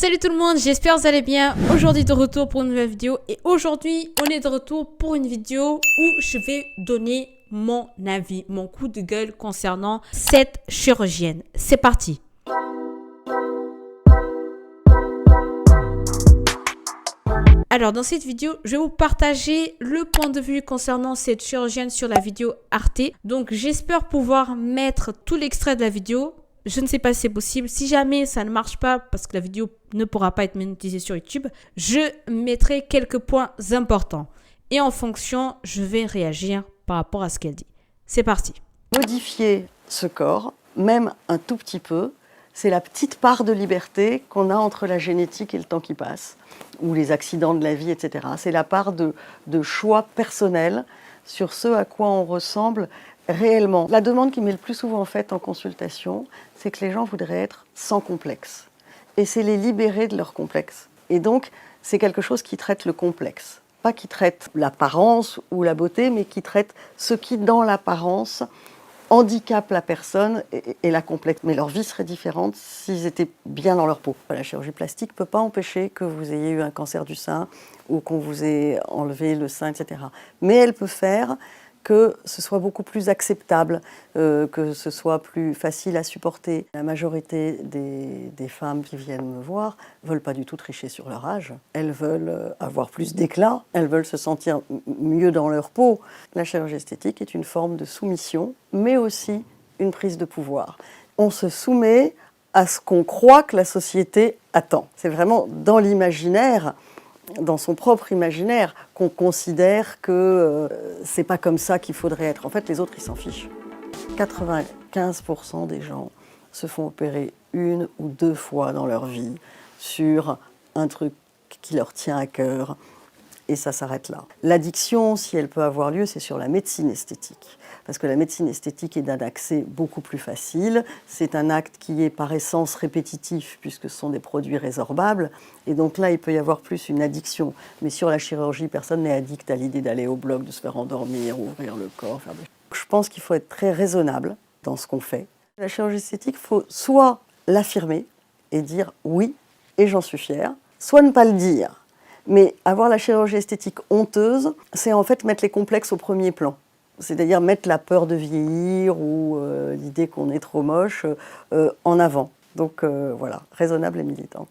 Salut tout le monde, j'espère que vous allez bien. Aujourd'hui de retour pour une nouvelle vidéo et aujourd'hui on est de retour pour une vidéo où je vais donner mon avis, mon coup de gueule concernant cette chirurgienne. C'est parti. Alors dans cette vidéo, je vais vous partager le point de vue concernant cette chirurgienne sur la vidéo Arte. Donc j'espère pouvoir mettre tout l'extrait de la vidéo. Je ne sais pas si c'est possible. Si jamais ça ne marche pas parce que la vidéo ne pourra pas être monétisée sur YouTube, je mettrai quelques points importants. Et en fonction, je vais réagir par rapport à ce qu'elle dit. C'est parti. Modifier ce corps, même un tout petit peu, c'est la petite part de liberté qu'on a entre la génétique et le temps qui passe, ou les accidents de la vie, etc. C'est la part de choix personnel sur ce à quoi on ressemble réellement. La demande qui m'est le plus souvent faite en consultation, c'est que les gens voudraient être sans complexe. Et c'est les libérer de leur complexe. Et donc, c'est quelque chose qui traite le complexe. Pas qui traite l'apparence ou la beauté, mais qui traite ce qui, dans l'apparence, handicape la personne et la complexe. Mais leur vie serait différente s'ils étaient bien dans leur peau. La chirurgie plastique ne peut pas empêcher que vous ayez eu un cancer du sein ou qu'on vous ait enlevé le sein, etc. Mais elle peut faire que ce soit beaucoup plus acceptable, que ce soit plus facile à supporter. La majorité des femmes qui viennent me voir ne veulent pas du tout tricher sur leur âge. Elles veulent avoir plus d'éclat, elles veulent se sentir mieux dans leur peau. La chirurgie esthétique est une forme de soumission, mais aussi une prise de pouvoir. On se soumet à ce qu'on croit que la société attend. C'est vraiment dans l'imaginaire, dans son propre imaginaire, qu'on considère que c'est pas comme ça qu'il faudrait être. En fait, les autres, ils s'en fichent. 95% des gens se font opérer 1 ou 2 fois dans leur vie sur un truc qui leur tient à cœur, et ça s'arrête là. L'addiction, si elle peut avoir lieu, c'est sur la médecine esthétique. Parce que la médecine esthétique est d'un accès beaucoup plus facile. C'est un acte qui est par essence répétitif, puisque ce sont des produits résorbables. Et donc là, il peut y avoir plus une addiction. Mais sur la chirurgie, personne n'est addict à l'idée d'aller au bloc, de se faire endormir, ouvrir le corps. Je pense qu'il faut être très raisonnable dans ce qu'on fait. La chirurgie esthétique, il faut soit l'affirmer et dire oui, et j'en suis fière, soit ne pas le dire. Mais avoir la chirurgie esthétique honteuse, c'est en fait mettre les complexes au premier plan. C'est-à-dire mettre la peur de vieillir ou l'idée qu'on est trop moche en avant. Donc voilà, raisonnable et militante.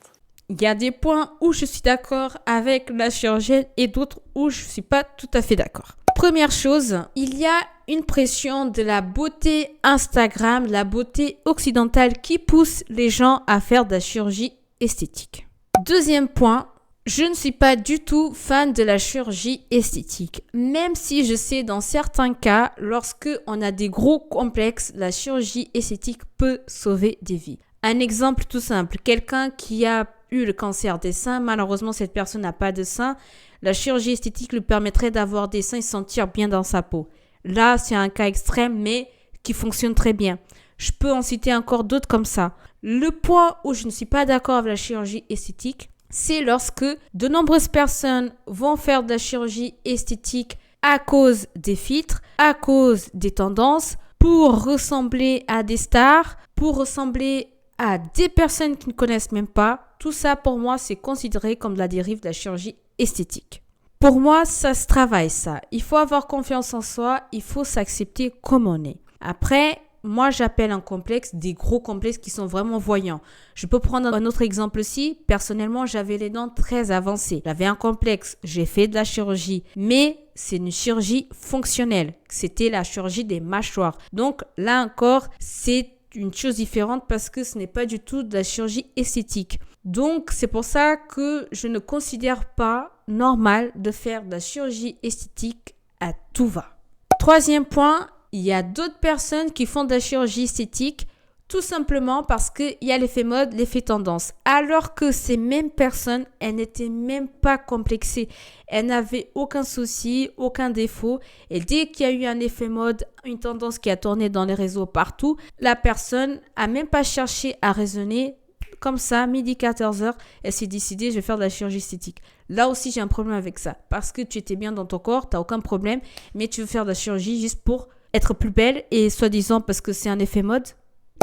Il y a des points où je suis d'accord avec la chirurgienne et d'autres où je ne suis pas tout à fait d'accord. Première chose, il y a une pression de la beauté Instagram, la beauté occidentale qui pousse les gens à faire de la chirurgie esthétique. Deuxième point, je ne suis pas du tout fan de la chirurgie esthétique, même si je sais dans certains cas, lorsque on a des gros complexes, la chirurgie esthétique peut sauver des vies. Un exemple tout simple, quelqu'un qui a eu le cancer des seins, malheureusement cette personne n'a pas de seins, la chirurgie esthétique lui permettrait d'avoir des seins et se sentir bien dans sa peau. Là, c'est un cas extrême, mais qui fonctionne très bien. Je peux en citer encore d'autres comme ça. Le point où je ne suis pas d'accord avec la chirurgie esthétique, c'est lorsque de nombreuses personnes vont faire de la chirurgie esthétique à cause des filtres, à cause des tendances, pour ressembler à des stars, pour ressembler à des personnes qui ne connaissent même pas. Tout ça, pour moi, c'est considéré comme de la dérive de la chirurgie esthétique. Pour moi, ça se travaille, ça. Il faut avoir confiance en soi, il faut s'accepter comme on est. Après, moi, j'appelle un complexe des gros complexes qui sont vraiment voyants. Je peux prendre un autre exemple aussi. Personnellement, j'avais les dents très avancées. J'avais un complexe. J'ai fait de la chirurgie. Mais c'est une chirurgie fonctionnelle. C'était la chirurgie des mâchoires. Donc là encore, c'est une chose différente parce que ce n'est pas du tout de la chirurgie esthétique. Donc, c'est pour ça que je ne considère pas normal de faire de la chirurgie esthétique à tout va. Troisième point, il y a d'autres personnes qui font de la chirurgie esthétique tout simplement parce qu'il y a l'effet mode, l'effet tendance. Alors que ces mêmes personnes, elles n'étaient même pas complexées. Elles n'avaient aucun souci, aucun défaut. Et dès qu'il y a eu un effet mode, une tendance qui a tourné dans les réseaux partout, la personne n'a même pas cherché à raisonner. Comme ça, midi 14h, elle s'est décidée, je vais faire de la chirurgie esthétique. Là aussi, j'ai un problème avec ça. Parce que tu étais bien dans ton corps, tu n'as aucun problème, mais tu veux faire de la chirurgie juste pour être plus belle et soi-disant parce que c'est un effet mode.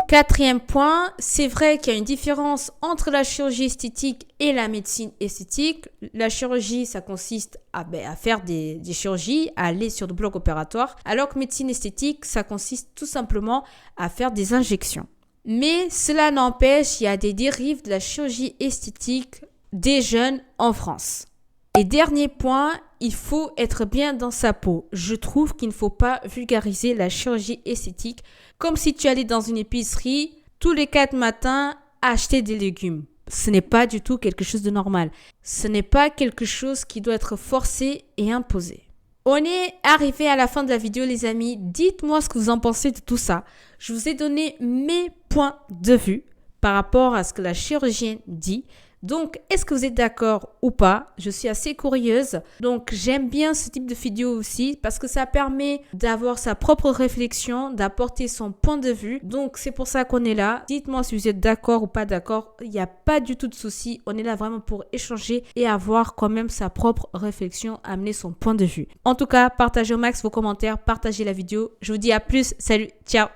Quatrième point, c'est vrai qu'il y a une différence entre la chirurgie esthétique et la médecine esthétique. La chirurgie, ça consiste à faire des chirurgies, à aller sur le bloc opératoire, alors que médecine esthétique, ça consiste tout simplement à faire des injections. Mais cela n'empêche, il y a des dérives de la chirurgie esthétique des jeunes en France. Et dernier point, il faut être bien dans sa peau. Je trouve qu'il ne faut pas vulgariser la chirurgie esthétique comme si tu allais dans une épicerie tous les 4 matins acheter des légumes. Ce n'est pas du tout quelque chose de normal. Ce n'est pas quelque chose qui doit être forcé et imposé. On est arrivé à la fin de la vidéo, les amis. Dites-moi ce que vous en pensez de tout ça. Je vous ai donné mes points de vue par rapport à ce que la chirurgienne dit. Donc, est-ce que vous êtes d'accord ou pas? Je suis assez curieuse. Donc, j'aime bien ce type de vidéo aussi parce que ça permet d'avoir sa propre réflexion, d'apporter son point de vue. Donc, c'est pour ça qu'on est là. Dites-moi si vous êtes d'accord ou pas d'accord. Il n'y a pas du tout de souci. On est là vraiment pour échanger et avoir quand même sa propre réflexion, amener son point de vue. En tout cas, partagez au max vos commentaires, partagez la vidéo. Je vous dis à plus. Salut, ciao!